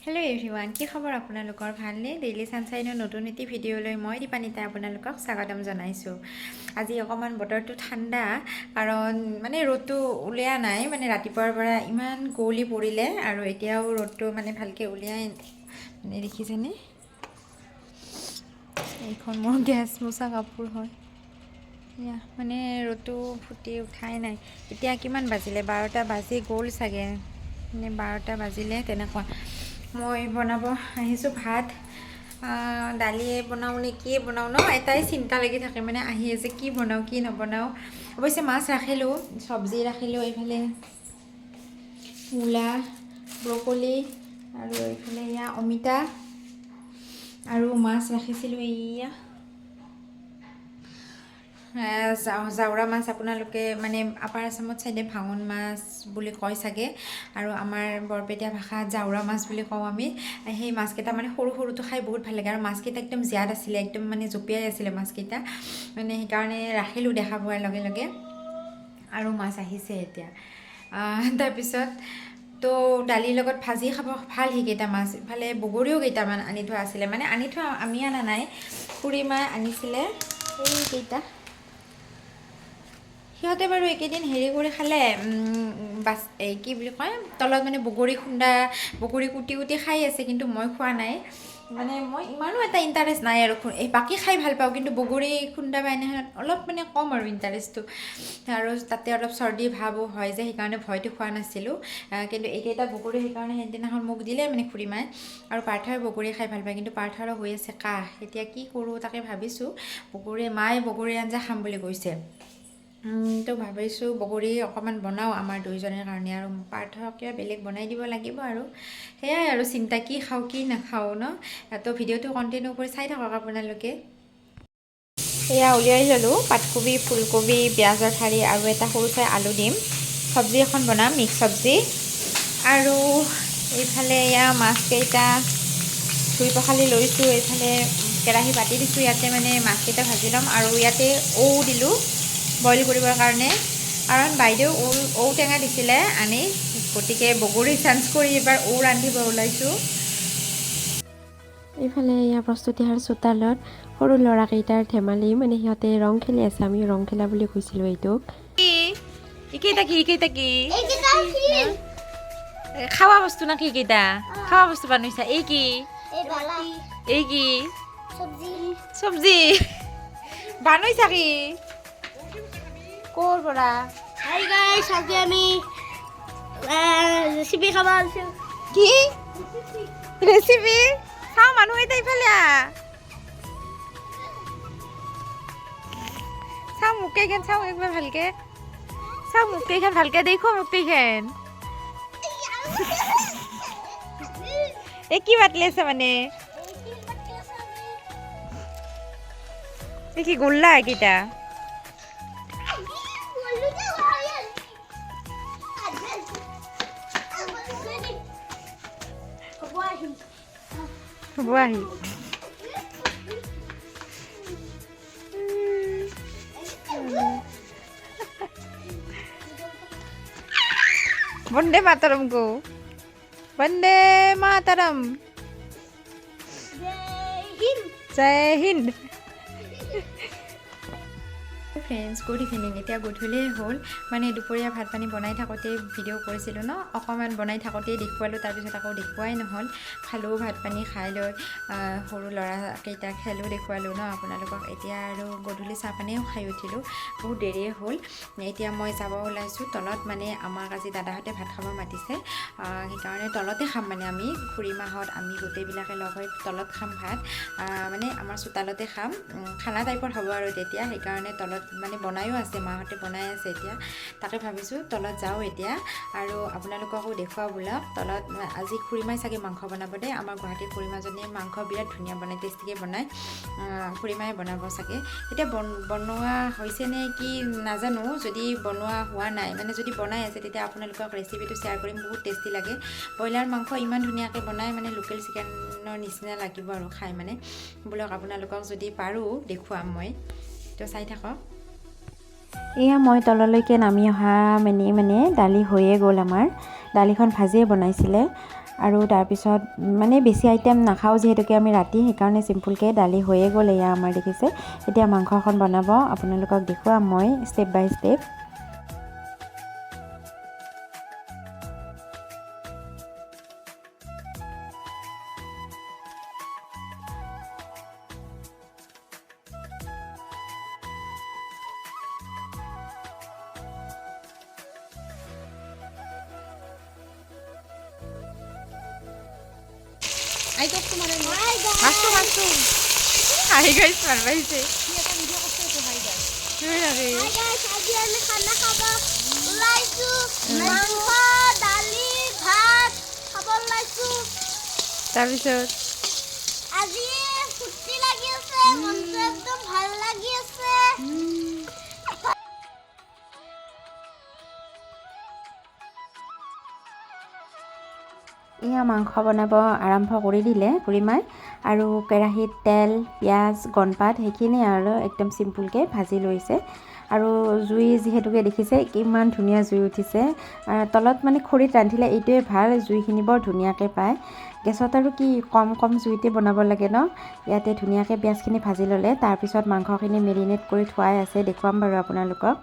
Hello' everyone, কি খবৰ আপোনালোকৰ? ভালনে? ডেইলি ছানশ্বাইনৰ নতুন এটি ভিডিঅ'লৈ মই দীপানিতাই আপোনালোকক স্বাগতম জনাইছোঁ। আজি অকণমান বতৰটো ঠাণ্ডা, কাৰণ মানে ৰ'দটো উলিওৱা নাই, মানে ৰাতিপুৱাৰ পৰা ইমান কুঁৱলী পৰিলে আৰু এতিয়াও ৰ'দটো মানে ভালকৈ উলিয়াই মানে দেখিছেনে? এইখন মোৰ গেছ মোচা কাপোৰ হয়। এয়া মানে ৰ'দটো ফুটি উঠাই নাই। এতিয়া কিমান বাজিলে? 12টা বাজি গ'ল চাগে, মানে 12টা বাজিলে তেনেকুৱা। মই বনাব আহিছোঁ ভাত, দালিয়ে বনাওঁ নে কিয়ে বনাওঁ ন, এটাই চিন্তা লাগি থাকে মানে আহি আছে, কি বনাওঁ কি নবনাওঁ। অৱশ্যে মাছ ৰাখিলোঁ, চব্জি ৰাখিলোঁ, এইফালে মূলা, ব্ৰকলি আৰু এইফালে এয়া অমিতা আৰু মাছ ৰাখিছিলোঁ এয়া জাউৰা মাছ। আপোনালোকে মানে আপাৰ আছামত চাইডে ভাঙন মাছ বুলি কয় চাগে, আৰু আমাৰ বৰপেটীয়া ভাষাত জাউৰা মাছ বুলি কওঁ আমি। সেই মাছকেইটা মানে সৰু সৰুটো খাই বহুত ভাল লাগে, আৰু মাছকেইটা একদম জীয়াত আছিলে, একদম মানে জঁপিয়াই আছিলে মাছকেইটা, মানে সেইকাৰণে ৰাখিলোঁ দেখা পোৱাৰ লগে লগে। আৰু মাছ আহিছে এতিয়া। তাৰপিছত তো দালিৰ লগত ভাজি খাব ভাল সেইকেইটা মাছ। ইফালে বগৰীও কেইটামান আনি থোৱা আছিলে, মানে আনি থোৱা আমি অনা নাই, খুৰীমাই আনিছিলে এইকেইটা। সিহঁতে বাৰু এইকেইদিন হেৰি কৰি খালে, এই কি বুলি কয়, তলত মানে বগৰী খুন্দা, বগৰী কুটি কুটি খাই আছে, কিন্তু মই খোৱা নাই। মানে মই ইমানো এটা ইণ্টাৰেষ্ট নাই আৰু, বাকী খাই ভাল পাওঁ, কিন্তু বগৰী খুন্দা বা এনেহেন অলপ মানে কম আৰু ইণ্টাৰেষ্টটো, আৰু তাতে অলপ চৰ্দি ভাৱো হয় যে, সেইকাৰণে ভয়টো খোৱা নাছিলোঁ। কিন্তু এইকেইটা বগৰী সেইকাৰণে সেইদিনাখন মোক দিলে মানে খুৰীমাই, আৰু পাৰ্থই বগৰী খাই ভাল পায়, কিন্তু পাৰ্থৰো হৈ আছে কাহ। এতিয়া কি কৰোঁ তাকে ভাবিছোঁ। মায়ে বগৰী আঞ্জা খাম বুলি কৈছে, তো ভাবিছোঁ বগৰী অকণমান বনাওঁ আমাৰ দুইজনীৰ কাৰণে, আৰু পাৰ্থকে বেলেগ বনাই দিব লাগিব আৰু। সেয়াই আৰু চিন্তা, কি খাওঁ কি নাখাওঁ ন। তো ভিডিঅ'টো কণ্টিনিউ কৰি চাই থাকক আপোনালোকে। এয়া উলিয়াই ল'লোঁ পাতকবি, ফুলকবি, পিঁয়াজৰ ঠাৰি আৰু এটা সৰু চাই আলু দিম। চব্জি এখন বনাম, মিক্স চব্জি। আৰু এইফালে এয়া মাছকেইটা ধুই পখালি লৈছোঁ, এইফালে কেৰাহী পাতি দিছোঁ, ইয়াতে মানে মাছকেইটা ভাজি ল'ম। আৰু ইয়াতে দিলোঁ বইল কৰিবৰ কাৰণে, কাৰণ বাইদেউ ঔটেঙা দিছিলে আনি, গতিকে বগৰী চান্স কৰি এইবাৰ ৰান্ধিব ওলাইছোঁ। এইফালে এয়া প্ৰস্তুতিহাৰ চোতালত সৰু ল'ৰাকেইটাৰ ধেমালি, মানে সিহঁতে ৰং খেলি আছে, আমি ৰং খেলা বুলি কৈছিলোঁ এইটোক। খাৱা বস্তু না কি কেইটা? খাৱা বস্তু বনাইছা? এই কি চব্জি বানাইছা কি? ক'ৰ পৰা? আমি ৰেচিপি খাব আনিছোঁ। কি ৰেচিপি? চাওঁ মানুহ এটা ইফালে চাওঁ, মোক কেইখন চাওঁ একবাৰ ভালকে চাওঁ, মোক কেইখন ভালকে দেখো, মোক কেইখন এই কি বাতলি আছে মানে? এই কি গোল্লা এইকেইটা? হ'ব আহি বন্দে মাতৰম গো, বন্দে মাতৰম, জয় হিন্দ। Friends, good evening. এতিয়া গধূলিয়ে হ'ল, মানে দুপৰীয়া ভাত পানী বনাই থাকোঁতেই ভিডিঅ' কৰিছিলোঁ ন, অকণমান বনাই থাকোঁতেই দেখুৱালোঁ, তাৰপিছত আকৌ দেখুৱাই নহ'ল। খালোঁ, ভাত পানী খাই লৈ সৰু ল'ৰাকেইটাক খেলোঁ, দেখুৱালোঁ ন আপোনালোকক। এতিয়া আৰু গধূলি চাহ পানীও খাই উঠিলোঁ, বহুত দেৰিয়ে হ'ল। এতিয়া মই যাব ওলাইছোঁ তলত, মানে আমাক আজি দাদাহঁতে ভাত খাব মাতিছে, সেইকাৰণে তলতে খাম। মানে আমি খুৰীমাহঁত আমি গোটেইবিলাকে লগ হৈ তলত খাম ভাত, মানে আমাৰ চোতালতে খাম, খানা টাইপৰ হ'ব আৰু তেতিয়া। সেইকাৰণে তলত মানে বনায়ো আছে, মাহঁতে বনাই আছে এতিয়া, তাকে ভাবিছোঁ তলত যাওঁ এতিয়া, আৰু আপোনালোককো দেখুৱাওঁ বোলক। তলত আজি খুৰীমাই চাগে মাংস বনাব দেই, আমাৰ গুৱাহাটীৰ খুৰীমাজনীয়ে মাংস বিৰাট ধুনীয়া বনায়, টেষ্টিকৈ বনায়, খুৰীমাই বনাব চাগে। এতিয়া বনোৱা হৈছে নে কি নাজানো, যদি বনোৱা হোৱা নাই, মানে যদি বনাই আছে তেতিয়া আপোনালোকক ৰেচিপিটো শ্বেয়াৰ কৰিম, বহুত টেষ্টি লাগে। ব্ৰইলাৰ মাংস ইমান ধুনীয়াকৈ বনায়, মানে লোকেল চিকেনৰ নিচিনা লাগিব আৰু খাই, মানে বোলক আপোনালোকক যদি পাৰোঁ দেখুৱাম মই, তো চাই থাকক। এয়া মই তললৈকে নামি অহা মানে দালি হৈয়ে গ'ল আমাৰ, দালিখন ভাজিয়ে বনাইছিলে, আৰু তাৰপিছত মানে বেছি আইটেম নাখাওঁ যিহেতুকে আমি ৰাতি, সেইকাৰণে চিম্পুলকৈ দালি হৈয়ে গ'ল। এয়া আমাৰ দেখিছে। এতিয়া মাংস এখন বনাব, আপোনালোকক দেখুৱাম মই ষ্টেপ বাই ষ্টেপ। হাই গাইছ মারবাইছে আজি আমি খানা খাব ওলাইছো মাংস দালি ভাত খাব ওলাইছো তাৰপিছত আজি ফুৰ্তি লাগি আছে মনটো একদম ভাল লাগি আছে এয়া মাংস বনাব আৰম্ভ কৰি দিলে খুৰীমাই, আৰু কেৰাহীত তেল, পিঁয়াজ, গণপাত সেইখিনি আৰু একদম চিম্পুলকৈ ভাজি লৈছে। আৰু জুই যিহেতুকে দেখিছে কিমান ধুনীয়া জুই উঠিছে। তলত মানে খৰিত ৰান্ধিলে এইটোৱে ভাল, জুইখিনি বৰ ধুনীয়াকৈ পায়। গেছত আৰু কি কম জুইতে বনাব লাগে ন। ইয়াতে ধুনীয়াকৈ পিঁয়াজখিনি ভাজি ল'লে, তাৰপিছত মাংসখিনি মেৰিনেট কৰি থোৱাই আছে, দেখুৱাম বাৰু আপোনালোকক।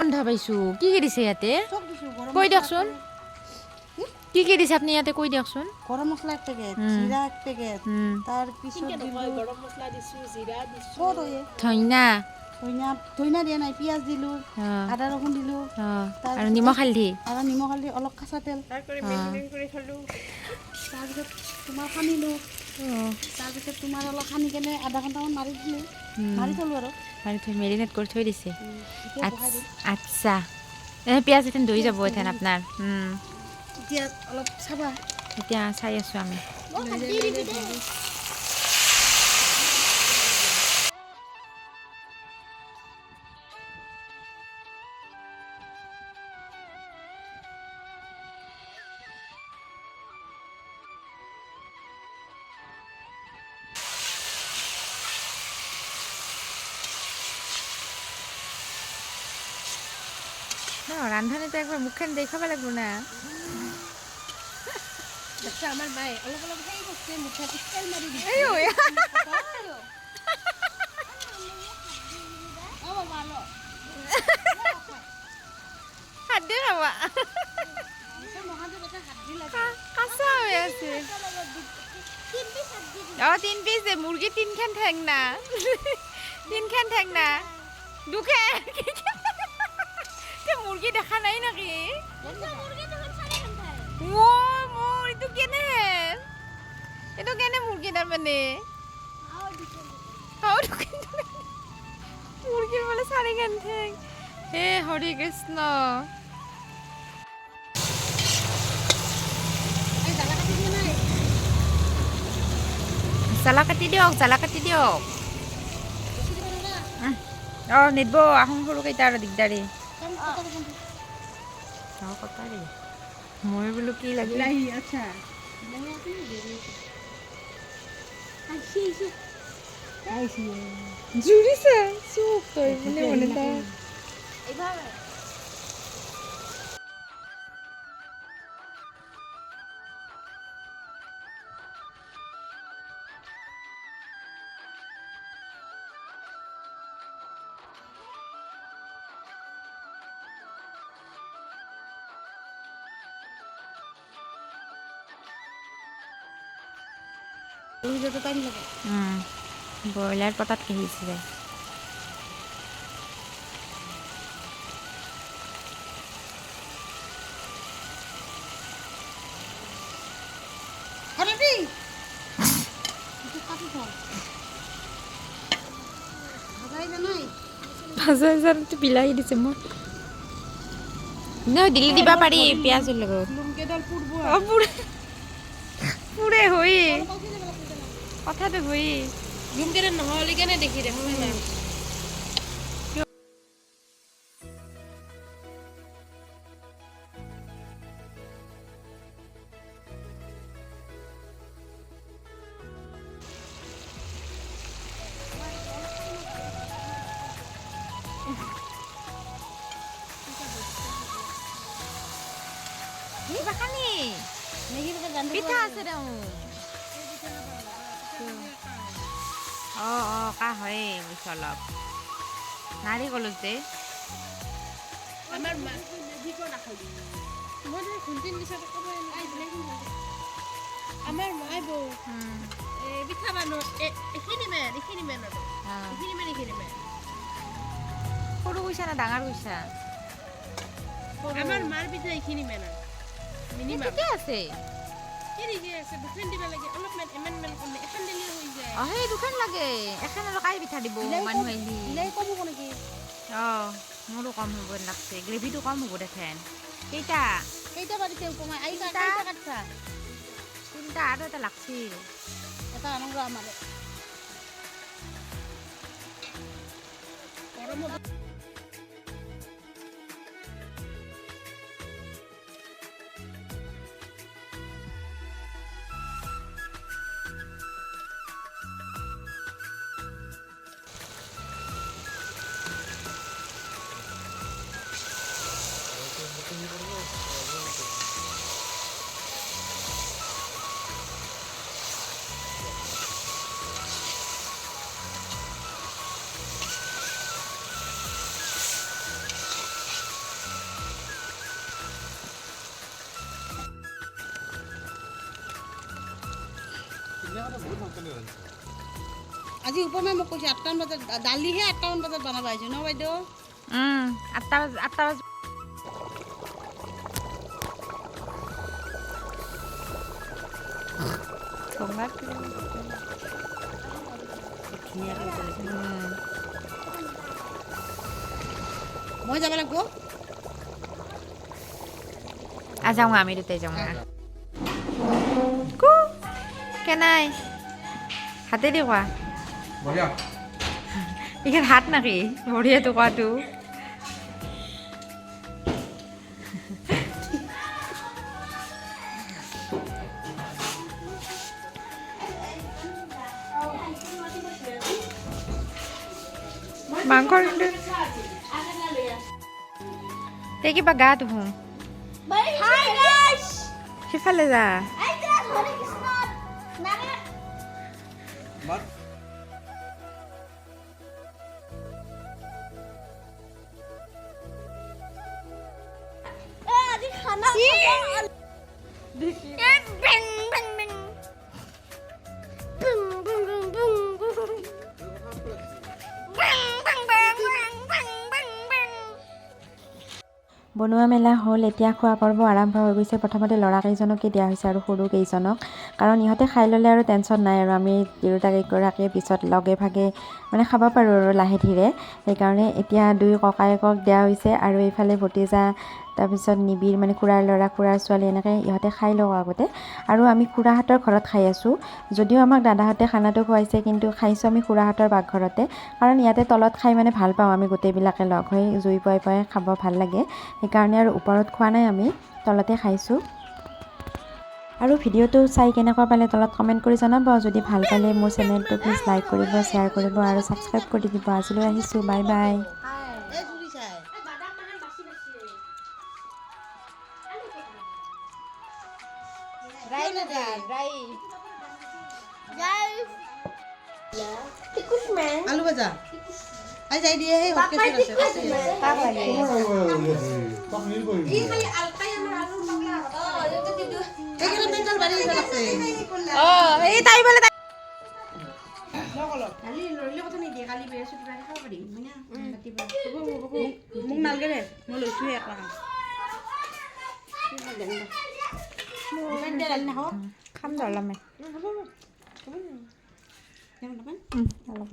ৰন্ধা পাইছোঁ। কি দিছে ইয়াতে কৈ দিয়কচোন, কি দিছে আপুনি ইয়াতে কৈ দিয়কচোন। গৰম মছলা 1 পেকেট, জিৰা 1 পেকেট, তাৰ পিছত গৰম মছলা দিছো, জিৰা দিছো, ধনিয়া দিয়া নাই, পিঁয়াজ দিলোঁ, আদা ৰহুন দিলোঁ, আৰু নিমখ হালধি অলপ কেঁচা তেল কৰি থলোঁ। তাৰপিছত তোমাৰ সানিলোঁ, তাৰপিছত তোমাৰ অলপ সানি কেনে আধা ঘণ্টামান মাৰি থলোঁ আৰু মেৰিনেট কৰি থৈ দিছে। আচ্ছা, পিঁয়াজ এথেন ধুই যাব এথেন আপোনাৰ। এতিয়া অলপ চাবা, এতিয়া চাই আছোঁ আমি। ৰান্ধনীটো একবাৰ মুখখন দেখাব লাগিব না। আমাৰ মায়ে অলপ সেই বস্তু মুখত তেল মাৰি দিছে। খাদ্য খাবা কাঁচা হৈ আছে। 3 পিচ দে, মুৰ্গী 3খান ঠেং না, 3খান ঠেং না, 2খান মুৰ্গী দেখা নাই নেকি? মোৰ এইটো কেনে মুৰ্গী তাৰমানে মুৰ্গীৰ বোলে 4খান ঠেং। হে হৰি কৃষ্ণ। জ্বালা কাটি দিয়ক, নিদব আহোঁ সৰুকেইটা আৰু দিগদাৰী। মই বোলো কি লাগিল জুৰিছে চুপ তই মানে ব্ৰইলাৰ পতাতকৈ সিজিছে। ভাজা বিলাহী দিছে মই দিলি দিবা পাৰি পিঁয়াজৰ লগত। পুৰে হৈ কথাটো হৈ নহ'লে কেনে দেখি দেখোন না। কিবা খানি মেগী পেকেট ৰান্ধিব পিঠা আছে দে কাহ হয়ে বুজিছ অলপ নাৰিকলত যে আমাৰ মই ঘুন্টিন দিছত আমাৰ মাই বৌ পিঠা বানো এইখিনি মেন সৰু কৈছা না ডাঙৰ কৈছা আমাৰ মাৰ পিঠা এইখিনি মেন মিনিমাম ঠিকে আছে কেনেকৈ আছে দুখন দিব লাগে অলপমান ইমান কম এখন দিলে হৈ যায় সেই দুখন লাগে এখন আৰু কাই পিঠা দিব মানুহ আহিলি বিলাহী কম হ'ব নেকি মোৰো কম হ'ব লাগছে গ্ৰেভিটো কম হ'ব দেখেন কেইটা কেইটা বাজিছে কমাই আহি তিনিটা। কেইটা কাটছা তিনিটা আৰু এটা লাগছিল এটা আনন্দ আমাৰ গৰমত আজি উপমে মোক কৈছে 8টামান বজাত দালিহে 8টামান বজাত বনাব আহিছোঁ ন বাইদেউ 8টা মই যাব লাগিব যাওঁ আমি দুটাই যাওঁ কেনাই হাতে দি কোৱা এইখন হাত নাকি বঢ়িয়াটো কোৱাটো মাংস এই কিবা গা ধুওঁ Hi guys! সিফালে যা Hi guys! Hare Krishna! Nana! Adi khana khana. Bang bang bang bang. Boom boom boom boom boom. Bang bang bang bang bang bang bang. বনোৱা মেলা হ'ল এতিয়া খোৱা পৰ্ব আৰম্ভ হৈ গৈছে প্ৰথমতে ল'ৰাকেইজনকে দিয়া হৈছে আৰু সৰু কেইজনক কাৰণ ইহঁতে খাই ল'লে আৰু টেনশ্যন নাই আৰু আমি তিৰোতাকেইগৰাকীয়ে পিছত লগে ভাগে মানে খাব পাৰোঁ আৰু লাহে ধীৰে সেইকাৰণে এতিয়া দুই ককায়েকক দিয়া হৈছে আৰু এইফালে ভতিজা তাৰপিছত নিবিড় মানে খুৰাৰ ল'ৰা খুৰাৰ ছোৱালী এনেকৈ ইহঁতে খাই লওঁ আগতে আৰু আমি খুৰাহঁতৰ ঘৰত খাই আছোঁ যদিও আমাক দাদাহঁতে খানাটো খুৱাইছে কিন্তু খাইছোঁ আমি খুৰাহঁতৰ পাকঘৰতে কাৰণ ইয়াতে তলত খাই মানে ভাল পাওঁ আমি গোটেইবিলাকে লগ হৈ জুই পুৱাই পুৱাই খাব ভাল লাগে সেইকাৰণে আৰু ওপৰত খোৱা নাই আমি তলতে খাইছোঁ আৰু ভিডিঅ'টো চাই কেনেকুৱা পালে তলত কমেণ্ট কৰি জনাব যদি ভাল পালে মোৰ চেনেলটো প্লিজ লাইক কৰিব শ্বেয়াৰ কৰিব আৰু ছাবস্ক্ৰাইব কৰি দিব আজিলৈ আহিছোঁ বাই বাই এই চুৰি চাই Guys! Tikus man. আলু ভাজা আই যাই দিয়ে সেই হটকেছ আছে এইকেইটা পেন্টাল বাঢ়ি আছে এই তাই বোলে মোক নালগে দে মই লৈছোহে এটা খাম দে অলপমান হ'ব